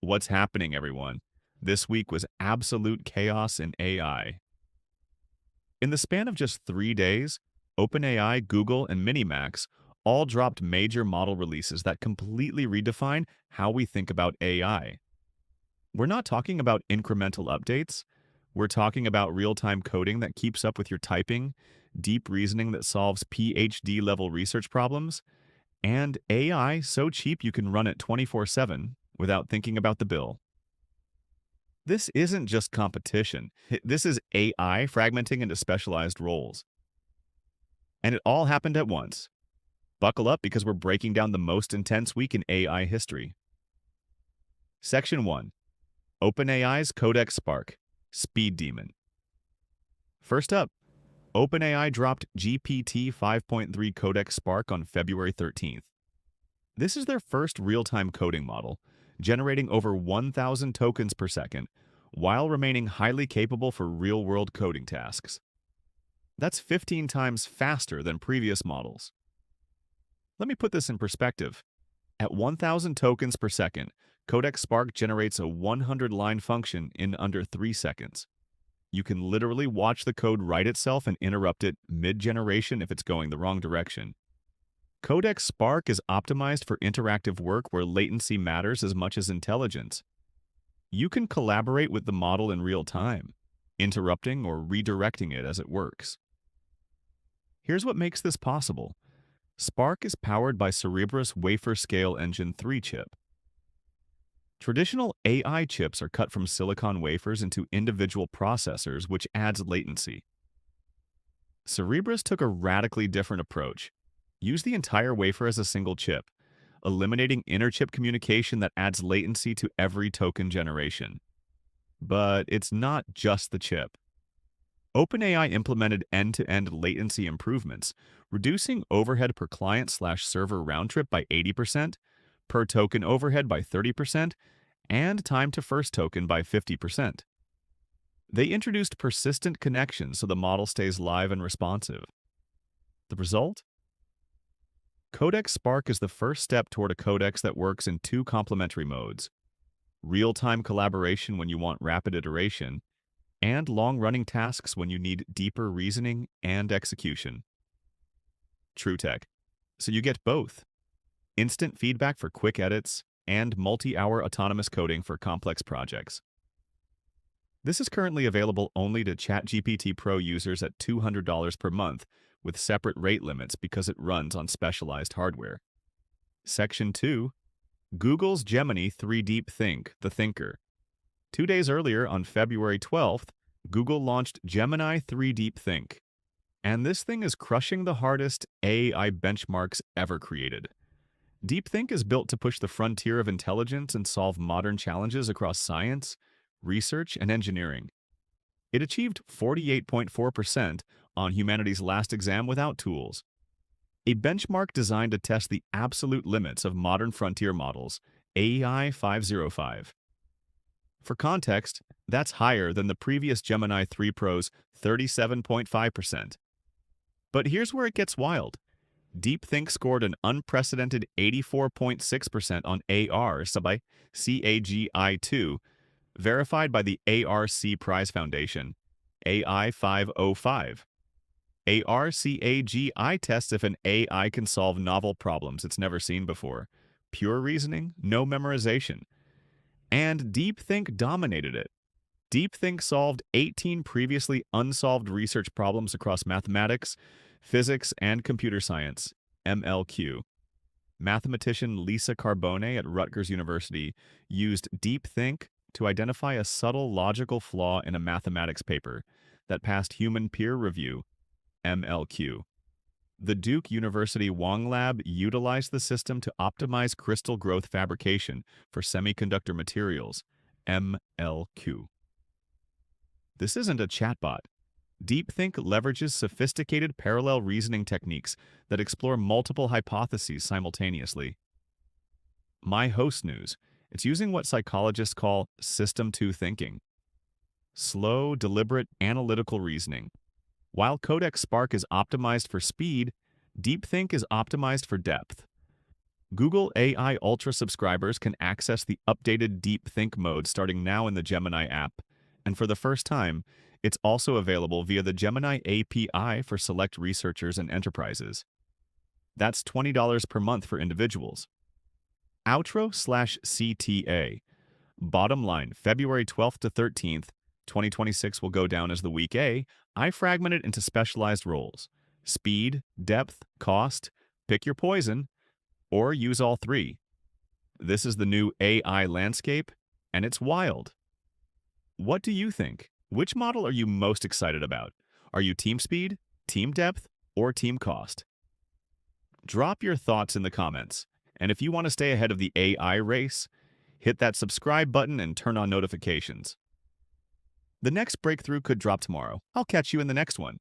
What's happening, everyone? This week was absolute chaos in AI. In the span of just 3 days, OpenAI, Google, and MiniMax all dropped major model releases that completely redefine how we think about AI. We're not talking about incremental updates. We're talking about real-time coding that keeps up with your typing, deep reasoning that solves PhD-level research problems, and AI so cheap you can run it 24/7 without thinking about the bill. This isn't just competition. This is AI fragmenting into specialized roles. And it all happened at once. Buckle up because we're breaking down the most intense week in AI history. Section 1. OpenAI's Codex Spark, Speed Demon. First up, OpenAI dropped GPT 5.3 Codex Spark on February 13th. This is their first real-time coding model, generating over 1,000 tokens per second, while remaining highly capable for real-world coding tasks. That's 15 times faster than previous models. Let me put this in perspective. At 1,000 tokens per second, Codex Spark generates a 100-line function in under 3 seconds. You can literally watch the code write itself and interrupt it mid-generation if it's going the wrong direction. Codex Spark is optimized for interactive work where latency matters as much as intelligence. You can collaborate with the model in real time, interrupting or redirecting it as it works. Here's what makes this possible. Spark is powered by Cerebrus Wafer Scale Engine 3 chip. Traditional AI chips are cut from silicon wafers into individual processors, which adds latency. Cerebrus took a radically different approach. Use the entire wafer as a single chip, eliminating inter-chip communication that adds latency to every token generation. But it's not just the chip. OpenAI implemented end-to-end latency improvements, reducing overhead per client/server round trip by 80%, per token overhead by 30%, and time to first token by 50%. They introduced persistent connections so the model stays live and responsive. The result? Codex Spark is the first step toward a codex that works in two complementary modes: real-time collaboration when you want rapid iteration, and long-running tasks when you need deeper reasoning and execution. True tech. So you get both: instant feedback for quick edits and multi-hour autonomous coding for complex projects. This is currently available only to ChatGPT Pro users at $200 per month, with separate rate limits because it runs on specialized hardware. Section 2. Google's Gemini 3 Deep Think, the Thinker. 2 days earlier, on February 12th, Google launched Gemini 3 Deep Think. And this thing is crushing the hardest AI benchmarks ever created. Deep Think is built to push the frontier of intelligence and solve modern challenges across science, research, and engineering. It achieved 48.4% on humanity's last exam without tools, a benchmark designed to test the absolute limits of modern frontier models, AI 505. For context, that's higher than the previous Gemini 3 Pro's 37.5%. But here's where it gets wild. DeepThink scored an unprecedented 84.6% on AR by CAGI2, verified by the ARC Prize Foundation, AI 505. ARCAGI tests if an AI can solve novel problems it's never seen before. Pure reasoning, no memorization. And DeepThink dominated it. DeepThink solved 18 previously unsolved research problems across mathematics, physics, and computer science, MLQ. Mathematician Lisa Carbone at Rutgers University used DeepThink to identify a subtle logical flaw in a mathematics paper that passed human peer review, MLQ. The Duke University Wong Lab utilized the system to optimize crystal growth fabrication for semiconductor materials, MLQ. This isn't a chatbot. DeepThink leverages sophisticated parallel reasoning techniques that explore multiple hypotheses simultaneously. My host news. It's using what psychologists call System 2 thinking. Slow, deliberate, analytical reasoning. While Codex Spark is optimized for speed, DeepThink is optimized for depth. Google AI Ultra subscribers can access the updated Deep Think mode starting now in the Gemini app. And for the first time, it's also available via the Gemini API for select researchers and enterprises. That's $20 per month for individuals. Outro/CTA. Bottom line, February 12th to 13th, 2026 will go down as the week A. I fragment it into specialized roles. Speed, depth, cost, pick your poison, or use all three. This is the new AI landscape, and it's wild. What do you think? Which model are you most excited about? Are you team speed, team depth, or team cost? Drop your thoughts in the comments. And if you want to stay ahead of the AI race, hit that subscribe button and turn on notifications. The next breakthrough could drop tomorrow. I'll catch you in the next one.